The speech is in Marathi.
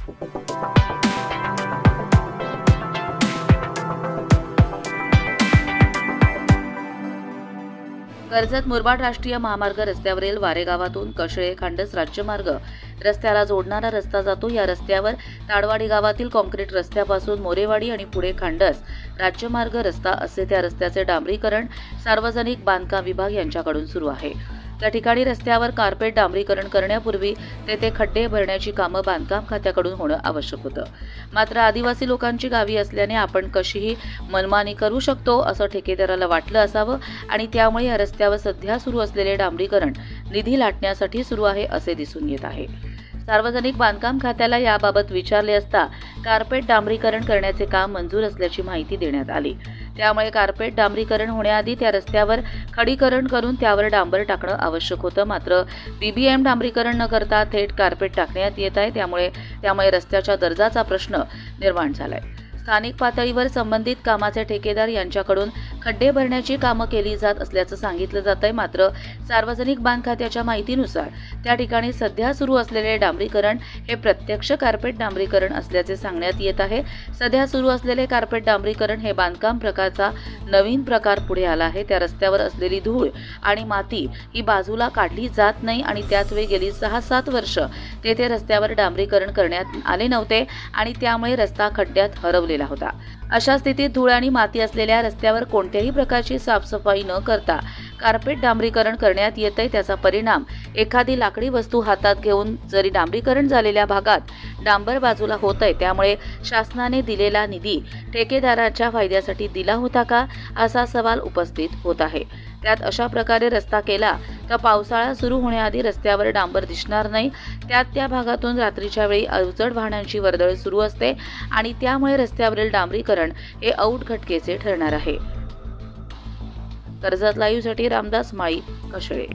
कर्जत मुरबाड राष्ट्रीय महामार्ग रस्त्यावरील वारे गावातून कशळे खांडस राज्यमार्ग रस्त्याला जोडणारा रस्ता जातो। या रस्त्यावर ताडवाडी गावातील कॉन्क्रीट रस्त्यापासून मोरेवाडी आणि पुढे खांडस राज्यमार्ग रस्ता असे त्या रस्त्याचे डांबरीकरण सार्वजनिक बांधकाम विभाग यांच्याकडून सुरू आहे। त्या ठिकाणी रस्त्यावर कार्पेट डांबरीकरण करण्यापूर्वी तेथे खड्डे भरण्याची कामं बांधकाम खात्याकडून होणं आवश्यक होतं। मात्र आदिवासी लोकांची गावी असल्याने आपण कशीही मनमानी करू शकतो असं ठेकेदाराला वाटलं असावं आणि त्यामुळे या रस्त्यावर सध्या सुरू असलेले डांबरीकरण निधी लाटण्यासाठी सुरू आहे असे दिसून येत आहे। सार्वजनिक बांधकाम खात्याला याबाबत विचारले असता कार्पेट डांबरीकरण करण्याचे काम मंजूर असल्याची माहिती देण्यात आली। त्यामुळे कार्पेट डांबरीकरण होण्याआधी त्या रस्त्यावर खडीकरण करून त्यावर डांबर टाकणं आवश्यक होतं। मात्र बीबीएम डांबरीकरण न करता थेट कार्पेट टाकण्यात येत आहे। त्यामुळे रस्त्याच्या दर्जाचा प्रश्न निर्माण झालाय। स्थानिक पातळीवर संबंधित कामाचे ठेकेदार यांच्याकडून खड्डे भरण्याची कामं केली जात असल्याचं सांगितलं जात आहे। मात्र सार्वजनिक बांध खात्याच्या माहितीनुसार त्या ठिकाणी सध्या सुरू असलेले डांबरीकरण हे प्रत्यक्ष कार्पेट डांबरीकरण असल्याचे सांगण्यात येत आहे। सध्या सुरू असलेले कार्पेट डांबरीकरण हे बांधकाम प्रकारचा नवीन प्रकार पुढे आला आहे। त्या रस्त्यावर असलेली धूळ आणि माती ही बाजूला काढली जात नाही आणि त्याच वेळी गेली 6-7 वर्ष तेथे रस्त्यावर डांबरीकरण करण्यात आले नव्हते आणि त्यामुळे रस्ता खड्ड्यात हरवला होता। अशा स्थितीत धूळ आणि माती असलेल्या रस्त्यावर कोणत्याही प्रकारची साफसफाई न करता कार्पेट डांबरीकरण करण्यात येते। त्याचा परिणाम एखादी लाकडी वस्तू हातात घेऊन जरी डांबरीकरण झालेल्या भागात डांबर बाजूला होतंय। त्यामुळे शासनाने दिलेला निधी ठेकेदाराच्या फायद्यासाठी दिला होता का असा सवाल उपस्थित होत आहे। त्यात अशा प्रकारे रस्ता केला तर पावसाळा सुरू होण्याआधी रस्त्यावर डांबर दिसणार नाही। त्या भागातून रात्रीच्या वेळी अवजड वाहनांची वर्दळ सुरू असते आणि त्यामुळे रस्त्यावरील डांबरीकरण हे औटघटकेचे ठरणार आहे। कर्जत लाईव्हसाठी रामदास माळी, कशळे।